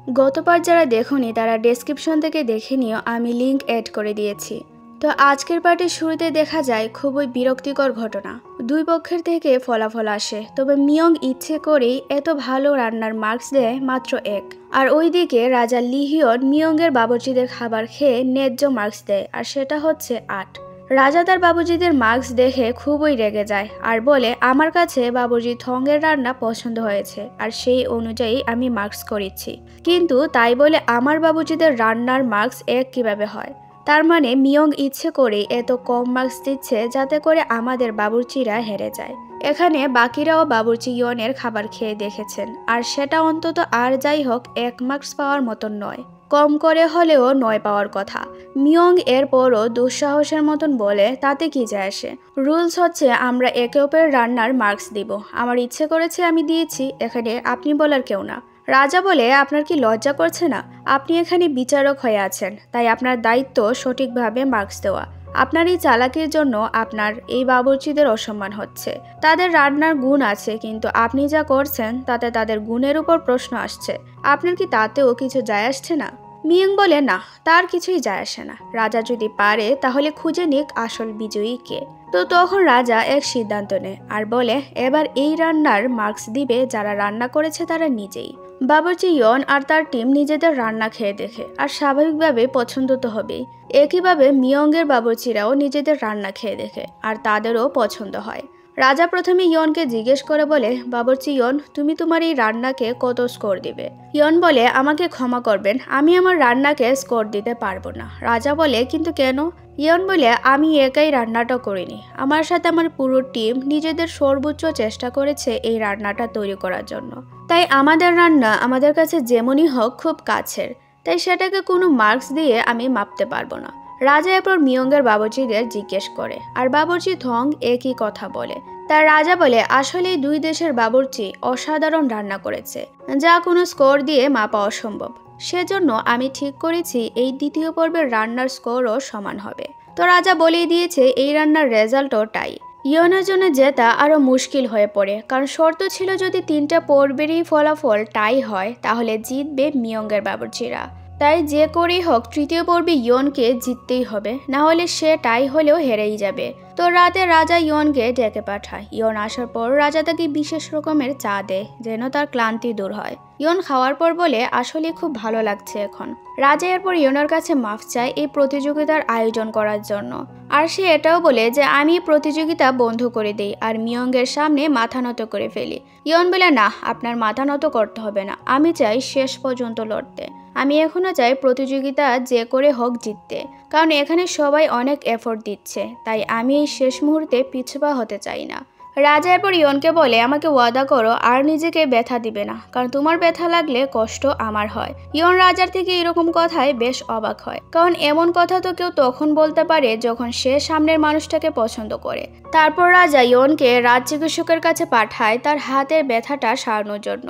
গতবার যারা দেখোনি তারা ডেসক্রিপশন থেকে দেখে নিও, আমি লিংক অ্যাড করে দিয়েছি। তো আজকের পার্টির শুরুতে দেখা যায় খুবই বিরক্তিকর ঘটনা। দুই পক্ষের থেকে ফলাফল আসে, তবে মিয়ং ইচ্ছে করেই এত ভালো রান্নার মার্কস দেয় মাত্র 1। আর ওইদিকে রাজা লিহিয়ন মিয়ংয়ের বাবুর্চিদের খাবার খেয়ে ন্যায্য মার্কস দেয়, আর সেটা হচ্ছে 8। রাজা তার বাবুর্চিদের মার্কস দেখে খুবই রেগে যায় আর বলে, আমার কাছে বাবুর্চি থংয়ের রান্না পছন্দ হয়েছে আর সেই অনুযায়ী আমি মার্কস করেছি, কিন্তু তাই বলে আমার বাবুর্চিদের রান্নার মার্কস 1 কিভাবে হয়? তার মানে মিয়ং ইচ্ছে করে এত কম মার্কস দিচ্ছে যাতে করে আমাদের বাবুর্চিরা হেরে যায়। এখানে বাকিরাও বাবুর্চি ইয়নের খাবার খেয়ে দেখেছেন, আর সেটা অন্তত আর যাই হোক 1 মার্কস পাওয়ার মতন নয়, কম করে হলেও 9 পাওয়ার কথা। মিয়ং এরপরও দুঃসাহসের মতন বলে, তাতে কি যায় আসে, রুলস হচ্ছে আমরা একে অপরের রান্নার মার্কস দিব, আমার ইচ্ছে করেছে আমি দিয়েছি, এখানে আপনি বলার কেউ না। রাজা বলে, আপনার কি লজ্জা করছে না? আপনি এখানে বিচারক হয়ে আছেন, তাই আপনার দায়িত্ব সঠিকভাবে মার্কস দেওয়া। আপনার এই চালাকির জন্য আপনার এই বাবুর্চিদের অসম্মান হচ্ছে। তাদের রান্নার গুণ আছে, কিন্তু আপনি যা করছেন তাতে তাদের গুণের উপর প্রশ্ন আসছে। আপনার কি তাতেও কিছু যায় আসছে না? মিয়ং বলে, না, তার কিছুই যায় আসে না। রাজা যদি পারে তাহলে খুঁজে নিক আসল বিজয়ী কে। তো তখন রাজা এক সিদ্ধান্ত নেয় আর বলে, এবার এই রান্নার মার্কস দিবে যারা রান্না করেছে তারা নিজেই। বাবুর্চি ইয়ন আর তার টিম নিজেদের রান্না খেয়ে দেখে, আর স্বাভাবিকভাবে পছন্দ তো হবেই। একইভাবে মিয়ংয়ের বাবুর্চিরাও নিজেদের রান্না খেয়ে দেখে, আর তাদেরও পছন্দ হয়। রাজা প্রথমে ইয়নকে জিজ্ঞেস করে বলে, বাবুর্চি ইয়ন, তুমি তোমার এই রান্নাকে কত স্কোর দিবে? ইয়ন বলে, আমাকে ক্ষমা করবেন, আমি আমার রান্নাকে স্কোর দিতে পারবো না। রাজা বলে, কিন্তু কেন? ইয়ন বলে, আমি একাই রান্নাটা করিনি, আমার সাথে আমার পুরো টিম নিজেদের সর্বোচ্চ চেষ্টা করেছে এই রান্নাটা তৈরি করার জন্য। তাই আমাদের রান্না আমাদের কাছে যেমনই হোক খুব কাছের, তাই সেটাকে কোনো মার্কস দিয়ে আমি মাপতে পারবো না। রাজা এরপর মিয়ংয়ের বাবুর্চিদের জিজ্ঞেস করে, আর বাবুর্চি থং একই কথা বলে। তার রাজা বলে, আসলে দুই দেশের বাবুর্চি অসাধারণ রান্না করেছে, যা কোনো স্কোর দিয়ে মাপা অসম্ভব। সেজন্য আমি ঠিক করেছি এই দ্বিতীয় পর্বের রান্নার স্কোরও সমান হবে। তো রাজা বলেই দিয়েছে এই রান্নার রেজাল্টও টাই। ইয়নের জন্য জেতা আরও মুশকিল হয়ে পড়ে, কারণ শর্ত ছিল যদি 3টা পর্বেরই ফলাফল টাই হয় তাহলে জিতবে মিয়ংয়ের বাবুর্চিরা। তাই যে করেই হোক তৃতীয় পর্বে ইয়নকে জিততেই হবে, না হলে সে টাই হলেও হেরেই যাবে। তো রাতে রাজা ইয়নকে ডেকে পাঠায়। ইয়ন আসার পর রাজা তাকে বিশেষ রকমের চা দেয় যেন তার ক্লান্তি দূর হয়। ইয়ন খাওয়ার পর বলে, আসলে খুব ভালো লাগছে এখন। রাজা এরপর ইয়নের কাছে মাফ চায় এই প্রতিযোগিতার আয়োজন করার জন্য, আর সে এটাও বলে যে আমি প্রতিযোগিতা বন্ধ করে দেই আর মিয়ংয়ের সামনে মাথা নত করে ফেলি। ইয়ন বলে, না, আপনার মাথা নত করতে হবে না, আমি চাই শেষ পর্যন্ত লড়তে। আমি এখনো চাই প্রতিযোগিতা যে করে হোক জিততে, কারণ এখানে সবাই অনেক এফোর্ট দিচ্ছে, তাই আমি এই শেষ মুহূর্তে পিছুপা হতে চাই না। রাজা এরপর ইয়নকে বলে, আমাকে ওয়াদা করো আর নিজেকে ব্যথা দিবে না, কারণ তোমার ব্যথা লাগলে কষ্ট আমার হয়। ইয়ন রাজার থেকে এরকম কথায় বেশ অবাক হয়, কারণ এমন কথা তো কেউ তখন বলতে পারে যখন সে সামনের মানুষটাকে পছন্দ করে। তারপর রাজা ইয়নকে রাজ চিকিৎসকের কাছে পাঠায় তার হাতের ব্যথাটা সারানোর জন্য।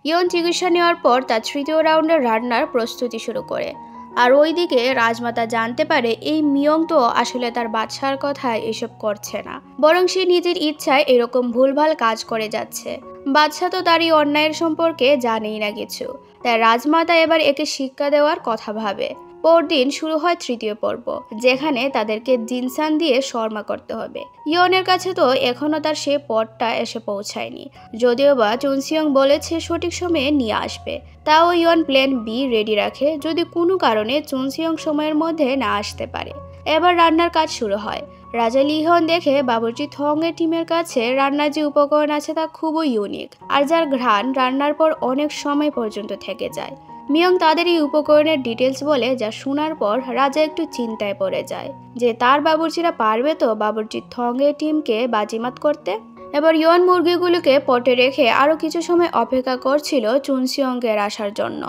ইয়ন চিকিৎসা নেওয়ার পর তার তৃতীয় রাউন্ডের রান্নার প্রস্তুতি শুরু করে। আর ওইদিকে রাজমাতা জানতে পারে এই মিয়ং তো আসলে তার বাদশার কথায় এসব করছে না, বরং সে নিজের ইচ্ছায় এরকম ভুলভাল কাজ করে যাচ্ছে। বাদশা তো তার এই অন্যায়ের সম্পর্কে জানেই না কিছু, তাই রাজমাতা এবার একে শিক্ষা দেওয়ার কথা ভাবে। পরদিন শুরু হয় তৃতীয় পর্ব, যেখানে তাদেরকে জিনসান দিয়ে শর্মা করতে হবে। ইয়নের কাছে তো এখনো তার সে পদটা এসে পৌঁছায়নি, যদিও বা চুনসিয়ং বলেছে সঠিক সময়ে নিয়ে আসবে। তাও ইয়ন প্ল্যান বি রেডি রাখে যদি কোনো কারণে চুনসিয়ং সময়ের মধ্যে না আসতে পারে। এবার রান্নার কাজ শুরু হয়। রাজা লিহন দেখে বাবুর্চি থং এর টিমের কাছে রান্নার যে উপকরণ আছে তা খুবই ইউনিক, আর যার ঘ্রাণ রান্নার পর অনেক সময় পর্যন্ত থেকে যায়। মিয়ং তাদের এই উপকরণের ডিটেলস বলে, যা শোনার পর রাজা একটু চিন্তায় পড়ে যায় যে তার বাবুর্চিরা পারবে তো বাবুর্চি থং এর টিমকে বাজিমাত করতে। এবার ইয়ন মুরগিগুলোকে পটে রেখে আরও কিছু সময় অপেক্ষা করছিল চুনসিয়ংয়ের আসার জন্য।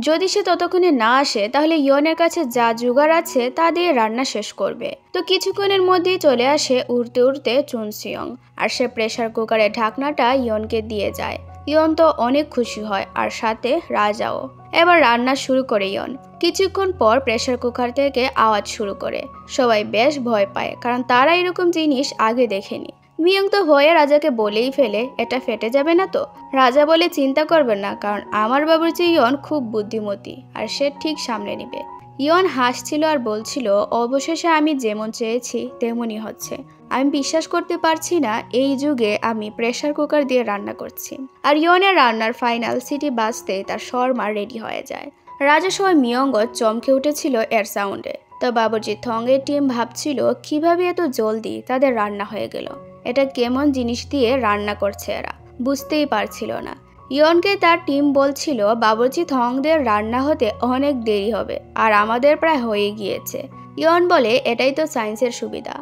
যদি সে ততক্ষণে না আসে তাহলে ইয়নের কাছে যা জোগাড় আছে তা দিয়ে রান্না শেষ করবে। তো কিছুক্ষণের মধ্যেই চলে আসে উড়তে উড়তে চুনসিয়ং, আর সে প্রেসার কুকারের ঢাকনাটা ইয়নকে দিয়ে যায়। ইয়ন তো অনেক খুশি হয়, আর সাথে রাজাও। এবার রান্না শুরু করে ইয়ন। কিছুক্ষণ পর প্রেসার কুকার থেকে আওয়াজ শুরু করে। সবাই বেশ ভয় পায়, কারণ তারা এরকম জিনিস আগে দেখেনি। মিয়ং তো ভয়ে রাজাকে বলেই ফেলে, এটা ফেটে যাবে না তো? রাজা বলে, চিন্তা করবেন না, কারণ আমার বাবুর্চি ইয়ন খুব বুদ্ধিমতী আর সে ঠিক সামলে নিবে। ইয়ন হাসছিল আর বলছিল, অবশেষে আমি যেমন চেয়েছি তেমনই হচ্ছে। আমি বিশ্বাস করতে পারছি না এই যুগে আমি প্রেসার কুকার দিয়ে রান্না করছি। আর ইয়নের রান্নার ফাইনাল সিটি বাজতে তার শর্মা রেডি হয়ে যায়। রাজা সহ মিয়ঙ্গ চমকে উঠেছিল এর সাউন্ডে। তো বাবুর্চি থংয়ের টিম ভাবছিল কিভাবে এত জলদি তাদের রান্না হয়ে গেল। এটা কেমন জিনিস দিয়ে রান্না করছে এরা, বুঝতেই পারছিল না। ইয়নকে তার টিম বলছিল বাবুর্চি থংদের রান্না হতে অনেক দেরি হবে আর আমাদের প্রায় হয়ে গিয়েছে। ইয়ন বলে, এটাই তো সায়েন্সের সুবিধা,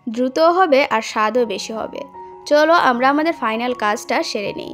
দ্রুতও হবে আর স্বাদও বেশি হবে। চলো আমরা আমাদের ফাইনাল কাজটা সেরে নিই।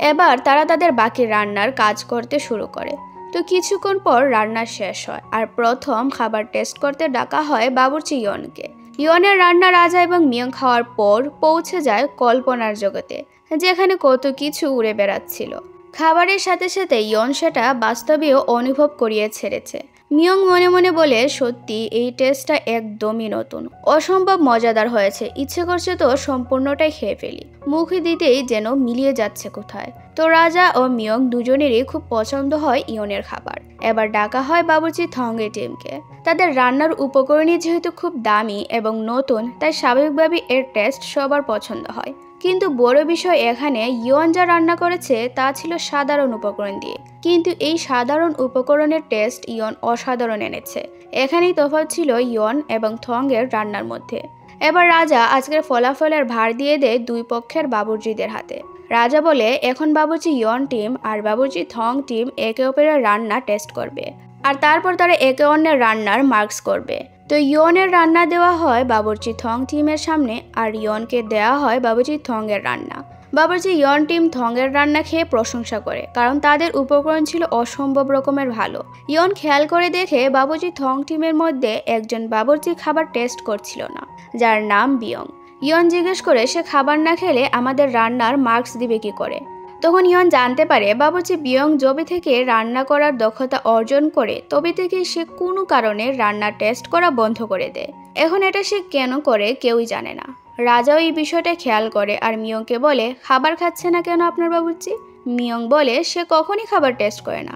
এবার তারা তাদের বাকি রান্নার কাজ করতে শুরু করে। তো কিছুক্ষণ পর রান্না শেষ হয় আর প্রথম খাবার টেস্ট করতে ডাকা হয় বাবুর্চি ইয়নকে। ইয়নের রান্না রাজা এবং মিয়ং খাওয়ার পর পৌঁছে যায় কল্পনার জগতে, যেখানে কত কিছু উড়ে বেড়াচ্ছিল। খাবারের সাথে সাথে ইয়ন সেটা বাস্তবেও অনুভব করিয়ে ছেড়েছে। মিয়ং মনে মনে বলে, সত্যি এই টেস্টটা একদমই নতুন, অসম্ভব মজাদার হয়েছে, ইচ্ছে করছে তো সম্পূর্ণটাই খেয়ে ফেলি। মুখে দিতেই যেন মিলিয়ে যাচ্ছে কোথায়। তো রাজা ও মিয়ং দুজনেরই খুব পছন্দ হয় ইয়নের খাবার। এবার ডাকা হয় বাবুর্চি থংয়ের টিমকে। তাদের রান্নার উপকরণই যেহেতু খুব দামি এবং নতুন, তাই স্বাভাবিকভাবেই এর টেস্ট সবার পছন্দ হয়। কিন্তু বড় বিষয় এখানে, ইয়ন যা রান্না করেছে তা ছিল সাধারণ উপকরণ দিয়ে, কিন্তু এই সাধারণ উপকরণের টেস্ট ইয়ন অসাধারণ এনেছে। এখানেই তফাৎ ছিল ইয়ন এবং থংয়ের রান্নার মধ্যে। এবার রাজা আজকের ফলাফলের ভার দিয়ে দেয় দুই পক্ষের বাবুর্চিদের হাতে। রাজা বলে, এখন বাবুর্চি ইয়ন টিম আর বাবুর্চি থং টিম একে অপরের রান্না টেস্ট করবে আর তারপর তারা একে অন্যের রান্নার মার্কস করবে। তো ইয়নের রান্না দেওয়া হয় বাবুর্চি থং টিমের সামনে আর ইয়নকে দেওয়া হয় বাবুর্চি থংয়ের রান্না। বাবুর্চি ইয়ন টিম থংয়ের রান্না খেয়ে প্রশংসা করে, কারণ তাদের উপকরণ ছিল অসম্ভব রকমের ভালো। ইয়ন খেয়াল করে দেখে বাবুর্চি থং টিমের মধ্যে একজন বাবুর্চি খাবার টেস্ট করছিল না, যার নাম বিয়ং। ইয়ন জিজ্ঞেস করে, সে খাবার না খেলে আমাদের রান্নার মার্কস দিবে কি করে? তখন ইয়ন জানতে পারে বাবুর্চি বিয়ং যবে থেকে রান্না করার দক্ষতা অর্জন করে তবে থেকে সে কোনো কারণে রান্না টেস্ট করা বন্ধ করে দেয়। এখন এটা সে কেন করে কেউই জানে না। রাজাও এই বিষয়টা খেয়াল করে আর মিয়ংকে বলে, খাবার খাচ্ছে না কেন আপনার বাবুর্চি? মিয়ং বলে, সে কখনই খাবার টেস্ট করে না।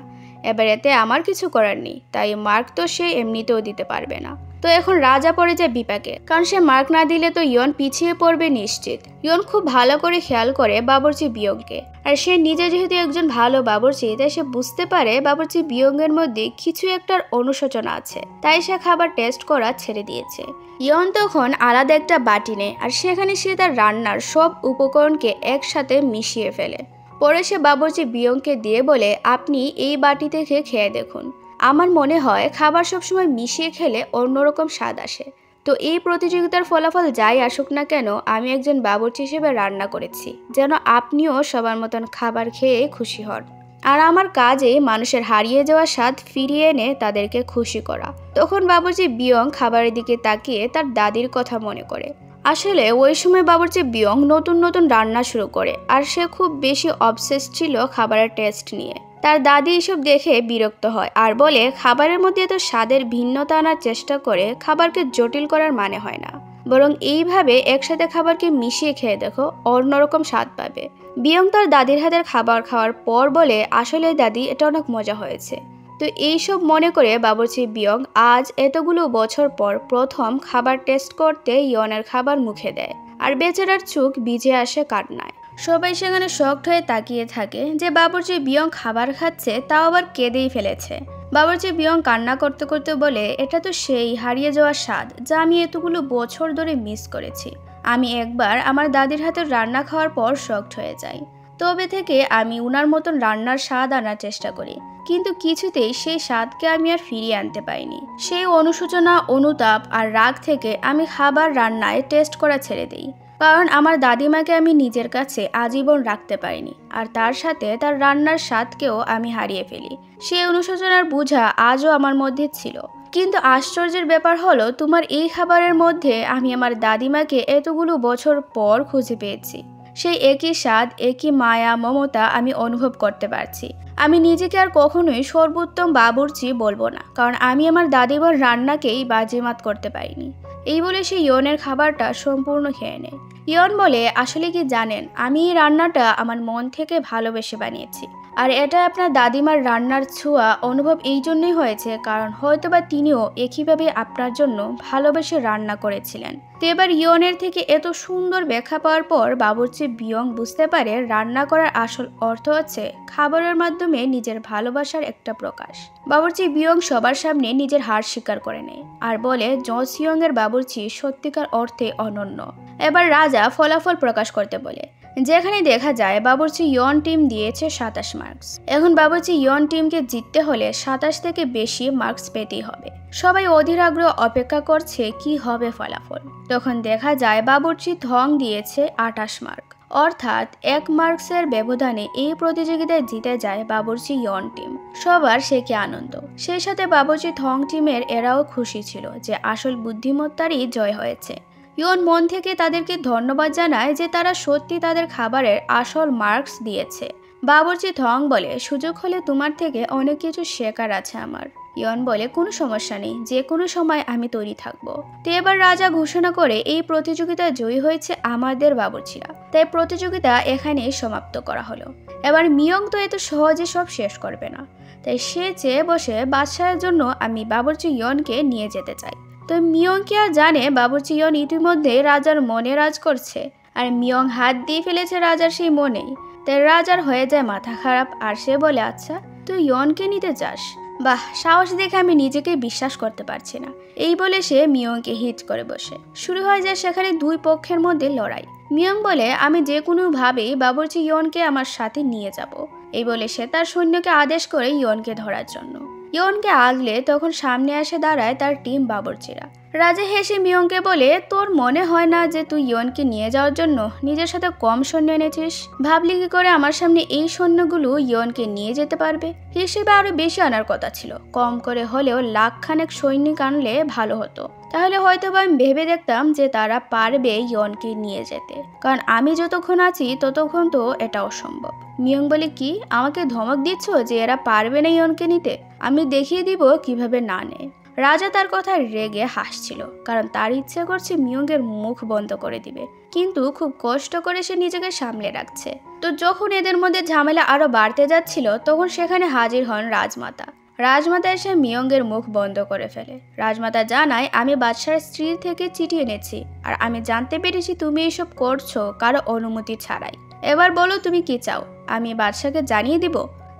এবার এতে আমার কিছু করার নেই, তাই মার্ক তো সে এমনিতেও দিতে পারবে না। তো এখন রাজা পড়ে যায় বিপাকে, কারণ সে মার্ক না দিলে তো ইয়ন পিছিয়ে পড়বে নিশ্চিত। ইয়ন খুব ভালো করে খেয়াল করে বাবুর্চি বিয়ংকে, আর সে নিজে যেহেতু একজন ভালো বাবুর্চি, তাই সে বুঝতে পারে বাবুর্চি বিয়ংয়ের মধ্যে কিছু একটার অনুশোচনা আছে, তাই সে খাবার টেস্ট করা ছেড়ে দিয়েছে। ইয়ন তখন আলাদা একটা বাটি নেয় আর সেখানে সে তার রান্নার সব উপকরণকে একসাথে মিশিয়ে ফেলে। পরে সে বাবুর্চি বিয়ংকে দিয়ে বলে, আপনি এই বাটি থেকে খেয়ে দেখুন, আমার মনে হয় খাবার সবসময় মিশিয়ে খেলে অন্যরকম স্বাদ আসে। তো এই প্রতিযোগিতার ফলাফল যাই আসুক না কেন, আমি একজন বাবুর্চি হিসেবে রান্না করেছি যেন আপনিও সবার মতন খাবার খেয়ে খুশি হন। আর আমার কাজে মানুষের হারিয়ে যাওয়া স্বাদ ফিরিয়ে এনে তাদেরকে খুশি করা। তখন বাবুর্চি বিয়ং খাবারের দিকে তাকিয়ে তার দাদির কথা মনে করে। আসলে ওই সময় বাবুর্চি বিয়ং নতুন নতুন রান্না শুরু করে আর সে খুব বেশি অবসেস ছিল খাবারের টেস্ট নিয়ে। তার দাদি এসব দেখে বিরক্ত হয় আর বলে, খাবারের মধ্যে এত স্বাদের ভিন্নতা আনার চেষ্টা করে খাবারকে জটিল করার মানে হয় না, বরং এইভাবে একসাথে খাবারকে মিশিয়ে খেয়ে দেখো, অন্যরকম স্বাদ পাবে। বিয়ং তার দাদির হাতের খাবার খাওয়ার পর বলে, আসলে দাদি, এটা অনেক মজা হয়েছে। তো এইসব মনে করে বাবুর্চি বিয়ং আজ এতগুলো বছর পর প্রথম খাবার টেস্ট করতে ইয়নের খাবার মুখে দেয় আর বেচারার চোখ ভিজে আসে কান্নায়। সবাই সেখানে শকড হয়ে তাকিয়ে থাকে যে বাবুর্চি বিয়ং খাবার খাচ্ছে, তাও আবার কেঁদেই ফেলেছে। বাবুর্চি বিয়ং কান্না করতে করতে বলে, এটা তো সেই হারিয়ে যাওয়া স্বাদ যা আমি এতগুলো বছর ধরে মিস করেছি। আমি একবার আমার দাদির হাতের রান্না খাওয়ার পর শকড হয়ে যাই। তবে থেকে আমি উনার মতন রান্নার স্বাদ আনার চেষ্টা করি, কিন্তু কিছুতেই সেই স্বাদকে আমি আর ফিরিয়ে আনতে পারিনি। সেই অনুশোচনা, অনুতাপ আর রাগ থেকে আমি খাবার রান্নায় টেস্ট করা ছেড়ে দিই, কারণ আমার দাদিমাকে আমি নিজের কাছে আজীবন রাখতে পারিনি আর তার সাথে তার রান্নার স্বাদকেও আমি হারিয়ে ফেলি। সেই অনুশোচনার বোঝা আজও আমার মধ্যে ছিল। কিন্তু আশ্চর্যের ব্যাপার হলো, তোমার এই খাবারের মধ্যে আমি আমার দাদিমাকে এতগুলো বছর পর খুঁজে পেয়েছি। সেই একই স্বাদ, একই মায়া, মমতা আমি অনুভব করতে পারছি। আমি নিজেকে আর কখনোই সর্বোত্তম বাবুর্চি বলবো না, কারণ আমি আমার দাদিমার রান্নাকেই বাজিমাত করতে পারিনি। এই বলে সে ইয়নের খাবারটা সম্পূর্ণ খেয়ে নেয়। ইয়ন বলে, আসলে কি জানেন, আমি এই রান্নাটা আমার মন থেকে ভালোবেসে বানিয়েছি। আর এটা আপনার দাদিমার রান্নার ছোঁয়া অনুভব এই জন্যই হয়েছে কারণ হয়তোবা তিনিও একইভাবে আপনার জন্য ভালোবেসে রান্না করেছিলেন। তো এবার ইয়নের থেকে এত সুন্দর ব্যাখ্যা পাওয়ার পর বাবুর্চি বিয়ং বুঝতে পারে রান্না করার আসল অর্থ হচ্ছে খাবারের মাধ্যমে নিজের ভালোবাসার একটা প্রকাশ। বাবুর্চি বিয়ং সবার সামনে নিজের হার স্বীকার করে নেয় আর বলে জো সিয়ং এর বাবুর্চি সত্যিকার অর্থে অনন্য। এবার রাজা ফলাফল প্রকাশ করতে বলে, যেখানে দেখা যায় বাবুর্চি ইয়ন টিম দিয়েছে 27 মার্কস। এখন বাবুর্চি ইয়ন টিমকে জিততে হলে 27 থেকে বেশি মার্কস পেতেই হবে। সবাই অধীর আগ্রহ অপেক্ষা করছে কি হবে ফলাফল। তখন দেখা যায় বাবুর্চি থং দিয়েছে 28 মার্ক, অর্থাৎ 1 মার্কসের ব্যবধানে এই প্রতিযোগিতায় জিতে যায় বাবুর্চি ইয়ন টিম। সবার সে কি আনন্দ। সেই সাথে বাবুর্চি থং টিমের এরাও খুশি ছিল যে আসল বুদ্ধিমত্তারই জয় হয়েছে। ইয়ন মন থেকে তাদেরকে ধন্যবাদ জানায় যে তারা সত্যি তাদের খাবারের আসল মার্কস দিয়েছে। বাবুর্চি থং বলে, সুযোগ হলে তোমার থেকে অনেক কিছু শেখার আছে আমার। ইয়ন বলে, কোনো সমস্যা নেই, যে কোনো সময় আমি তৈরি থাকবো। তো এবার রাজা ঘোষণা করে এই প্রতিযোগিতায় জয়ী হয়েছে আমাদের বাবুর্চিরা। তাই প্রতিযোগিতা এখানেই সমাপ্ত করা হলো। এবার মিয়ং তো এত সহজে সব শেষ করবে না, তাই সে চেয়ে বসে বাদশাহের জন্য আমি বাবুর্চি ইয়নকে নিয়ে যেতে চাই। তো মিয়ং কি আর জানে বাবুর্চি ইয়ন ইতিমধ্যে রাজার মনে রাজ করছে, আর মিয়ং হাত দিয়ে ফেলেছে রাজার সেই মনেই। তাই রাজার হয়ে যায় মাথা খারাপ আর সে বলে, আচ্ছা তুই ইয়নকে নিতে চাস? বাহ, সাহস দেখে আমি নিজেকে বিশ্বাস করতে পারছি না। এই বলে সে মিয়ংকে হিট করে বসে। শুরু হয়ে যায় সেখানে দুই পক্ষের মধ্যে লড়াই। মিয়ং বলে, আমি যে কোনোভাবেই বাবুর্চি ইয়নকে আমার সাথে নিয়ে যাব। এই বলে সে তার সৈন্যকে আদেশ করে ইয়নকে ধরার জন্য। ইয়নকে আগলে তখন সামনে এসে দাঁড়ায় তার টিম বাবুর্চিরা। রাজা হেসে মিয়ংকে বলে, তোর মনে হয় না যে তুই ইয়নকে নিয়ে যাওয়ার জন্য নিজের সাথে কম সৈন্য এনেছিস? ভাবলি কি করে আমার সামনে এই সৈন্যগুলো ইয়নকে নিয়ে যেতে পারবে? হিসেবে আরো বেশি আনার কথা ছিল, কম করে হলেও লাখখানেক সৈনিক আনলে ভালো হতো। তাহলে হয়তো আমি ভেবে দেখতাম যে তারা পারবে ইয়নকে নিয়ে যেতে, কারণ আমি যতক্ষণ আছি ততক্ষণ তো এটা অসম্ভব। মিয়ং বলে, কি আমাকে ধমক দিচ্ছ যে এরা পারবে না ইয়নকে নিতে? আমি দেখিয়ে দিব কিভাবে না নেয়। রাজা তার কথা রেগে হাসছিল, কারণ তার ইচ্ছে করছে মিয়ংয়ের মুখ বন্ধ করে দিবে, কিন্তু খুব কষ্ট করে সে নিজেকে সামলে রাখছে। তো যখন এদের মধ্যে ঝামেলা আরো বাড়তে যাচ্ছিল তখন সেখানে হাজির হন রাজমাতা। রাজমাতা এসে মিয়ংয়ের মুখ বন্ধ করে ফেলে। রাজমাতা জানায়, আমি বাদশার স্ত্রী থেকে চিঠি এনেছি, আর আমি জানতে পেরেছি তুমি এইসব করছো কারো অনুমতি ছাড়াই। এবার বলো তুমি কি চাও, আমি বাদশাকে জানিয়ে দিব।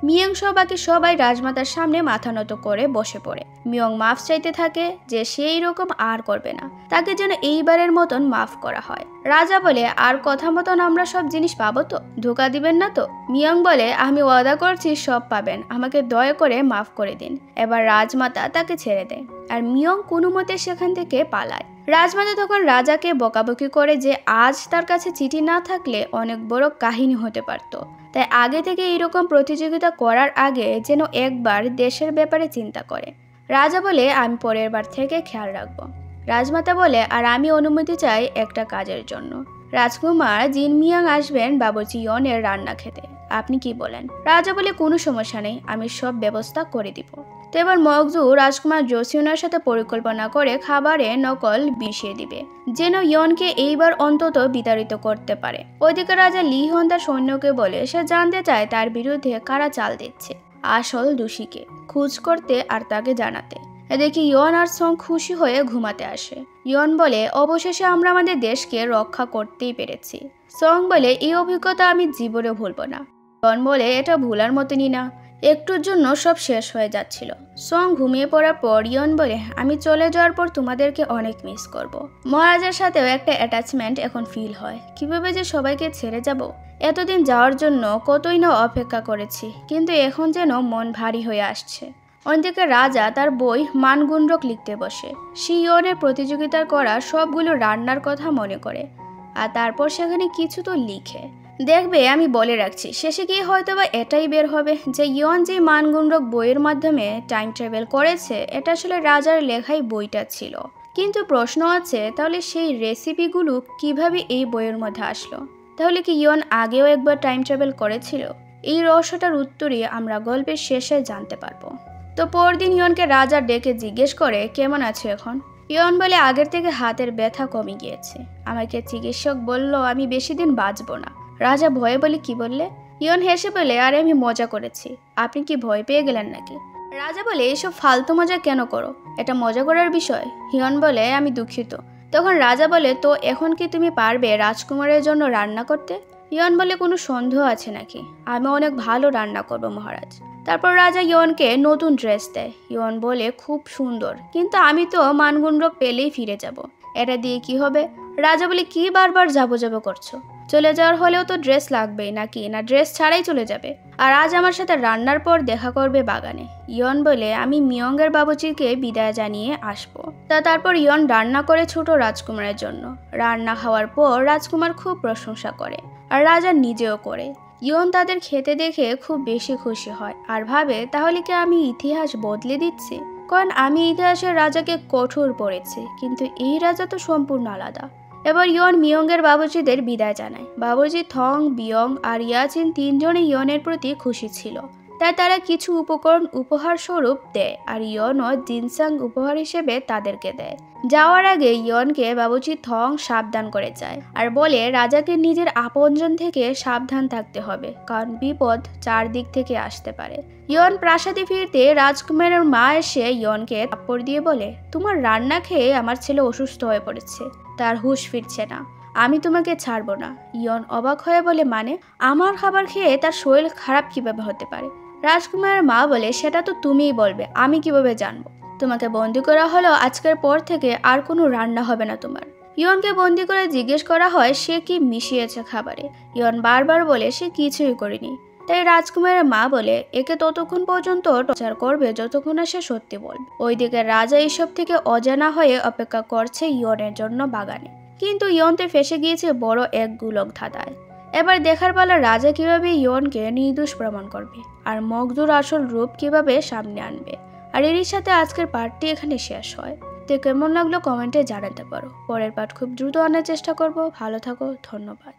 মিয়ং সহ বাকি সবাই রাজমাতার সামনে মাথা নত করে বসে পড়ে। মিয়ং মাফ চাইতে থাকে যে সে এইরকম আর করবে না, তাকে যেন এইবারের মতন মাফ করা হয়। রাজা বলে, আর কথা মতন আমরা সব জিনিস পাবো তো? ধোকা দিবেন না তো? মিয়ং বলে, আমি ওয়াদা করছি সব পাবেন, আমাকে দয়া করে মাফ করে দিন। এবার রাজমাতা তাকে ছেড়ে দেয় আর মিয়ং কোনো মতে সেখান থেকে পালায়। রাজমাতা তখন রাজাকে বকাবকি করে যে আজ তার কাছে চিঠি না থাকলে অনেক বড় কাহিনী হতে পারত। তাই আগে থেকে এরকম প্রতিযোগিতা করার আগে যেন একবার দেশের ব্যাপারে চিন্তা করে। রাজা বলে, আমি পরের বার থেকে খেয়াল রাখবো। রাজমাতা বলে, আর আমি অনুমতি চাই একটা কাজের জন্য। রাজকুমার জিন মিয়াং আসবেন বাবুর্চি ইয়নের রান্না খেতে, আপনি কি বলেন? রাজা বলে, কোনো সমস্যা নেই, আমি সব ব্যবস্থা করে দিব। তো এবার মগজু রাজকুমার জোসিউনের সাথে পরিকল্পনা করে খাবারে নকল মিশিয়ে দিবে, যেন ইয়নকে এইবার অন্তত বিতাড়িত করতে পারে। ওইদিকে রাজা লি হন তার সৈন্যকে বলে সে জানতে চায় তার বিরুদ্ধে কারা চাল দিচ্ছে, আসল দোষীকে খোঁজ করতে আর তাকে জানাতে। এদিকে ইয়ন আর সং খুশি হয়ে ঘুমাতে আসে। ইয়ন বলে, অবশেষে আমরা আমাদের দেশকে রক্ষা করতেই পেরেছি। সং বলে, এই অভিজ্ঞতা আমি জীবনে ভুলব না। ইয়ন বলে, এটা ভুলার মতনই না, একটুর জন্য সব শেষ হয়ে যাচ্ছিল। সং ঘুমিয়ে পড়ার পর ইয়ন বলে, আমি চলে যাওয়ার পর তোমাদেরকে অনেক মিস করব। মহারাজের সাথেও একটা অ্যাটাচমেন্ট এখন ফিল হয়, কিভাবে যে সবাইকে ছেড়ে যাব। এতদিন যাওয়ার জন্য কতই না অপেক্ষা করেছি, কিন্তু এখন যেন মন ভারী হয়ে আসছে। অন্যদিকে রাজা তার বই মানগুন্ডক লিখতে বসে। সে ইয়নের প্রতিযোগিতার করা সবগুলো রান্নার কথা মনে করে, আর তারপর সেখানে কিছু তো লিখে। দেখবে, আমি বলে রাখছি, শেষে গিয়ে হয়তো বা এটাই বের হবে যে ইয়ন যে মানগুন্ডক বইয়ের মাধ্যমে টাইম ট্রাভেল করেছে এটা আসলে রাজার লেখাই বইটা ছিল। কিন্তু প্রশ্ন আছে, তাহলে সেই রেসিপিগুলো কিভাবে এই বইয়ের মধ্যে আসলো? তাহলে কি ইয়ন আগেও একবার টাইম ট্রাভেল করেছিল? এই রহস্যটার উত্তরই আমরা গল্পের শেষে জানতে পারবো। তো পরদিন ইয়নকে রাজা ডেকে জিজ্ঞেস করে, কেমন আছো এখন? ইয়ন বলে আগের থেকে হাতের ব্যথা কমে গিয়েছে। আমাকে চিকিৎসক বলল আমি বেশি দিন বাঁচবো না। রাজা ভয়ে বলে কি বললে? ইয়ন হেসে বলে আরে আমি মজা করেছি, আপনি কি ভয় পেয়ে গেলেন নাকি? রাজা বলে এইসব ফালতু মজা কেন করো, এটা মজা করার বিষয়। ইয়ন বলে আমি দুঃখিত। তখন রাজা বলে তো এখন কি তুমি পারবে রাজকুমারের জন্য রান্না করতে? ইয়ন বলে কোনো সন্দেহ আছে নাকি, আমি অনেক ভালো রান্না করব মহারাজ। তারপর রাজা ইয়নকে নতুন ড্রেস দেয়। ইয়ন বলে খুব সুন্দর, কিন্তু আমি তো মানগুন্ডক পেলেই ফিরে যাব, এটা দিয়ে কি হবে? রাজা বলে কি বারবার যাবো যাবো করছো, চলে যাওয়ার হলেও তো ড্রেস লাগবেই নাকি, না ড্রেস ছাড়াই চলে যাবে? আর আজ আমার সাথে রান্নার পর দেখা করবে বাগানে। ইয়ন বলে আমি মিয়ঙ্গের বাবুচিকে বিদায় জানিয়ে আসবো। তারপর ইয়ন রান্না করে ছোট রাজকুমারের জন্য। রান্না খাওয়ার পর রাজকুমার খুব প্রশংসা করে, আর রাজা নিজেও করে। ইয়ন তাদের খেতে দেখে খুব বেশি খুশি হয় আর ভাবে তাহলে কি আমি ইতিহাস বদলে দিচ্ছি? কারণ আমি ইতিহাসের রাজাকে কঠোর পড়েছি, কিন্তু এই রাজা তো সম্পূর্ণ আলাদা। এবার ইয়ন মিয়ঙ্গের বাবুজিদের বিদায় জানায়। বাবুজি থং, বিয়ং আর ইয়াচিন তিনজনই ইয়নের প্রতি খুশি ছিল, তাই তারা কিছু উপকরণ উপহার স্বরূপ দেয়, আর ইয়নও জিনসাং উপহার হিসেবে তাদেরকে দেয়। যাওয়ার আগে ইয়নকে বাবুজি থং সাবধান করে যায় আর বলে রাজাকে নিজের আপনজন থেকে সাবধান থাকতে হবে, কারণ বিপদ চারদিক থেকে আসতে পারে। ইয়ন প্রাসাদে ফিরতে রাজকুমারের মা এসে ইয়নকে থাপ্পড় দিয়ে বলে তোমার রান্না খেয়ে আমার ছেলে অসুস্থ হয়ে পড়েছে, তার হুঁশ ফিরছে না, আমি তোমাকে ছাড়বো না। ইয়ন অবাক হয়ে বলে মানে? আমার খাবার খেয়ে তার শরীর খারাপ কিভাবে হতে পারে? রাজকুমারের মা বলে সেটা তো তুমিই বলবে, আমি কিভাবে জানবো? তোমাকে বন্দি করা হলো, আজকের পর থেকে আর কোনো রান্না হবে না তোমার। ইয়নকে বন্দি করে জিজ্ঞেস করা হয় সে কি মিশিয়েছে খাবারে। ইয়ন বারবার বলে সে কিছুই করেনি। তাই রাজকুমারের মা বলে একে ততক্ষণ পর্যন্ত টর্চার করবে যতক্ষণ না সে সত্যি বলবে। ওইদিকে রাজা এইসব থেকে অজানা হয়ে অপেক্ষা করছে ইয়নের জন্য বাগানে, কিন্তু ইয়নতে ফেসে গিয়েছে বড় এক গুলক ধাঁধায়। এবার দেখার পালা রাজা কিভাবে ইয়নকে নির্দোষ প্রমাণ করবে আর মগধুর আসল রূপ কিভাবে সামনে আনবে। আর এরই সাথে আজকের পার্টটি এখানে শেষ হয়। তো কেমন লাগলো কমেন্টে জানাতে পারো। পরের পার্ট খুব দ্রুত আনার চেষ্টা করব। ভালো থাকো, ধন্যবাদ।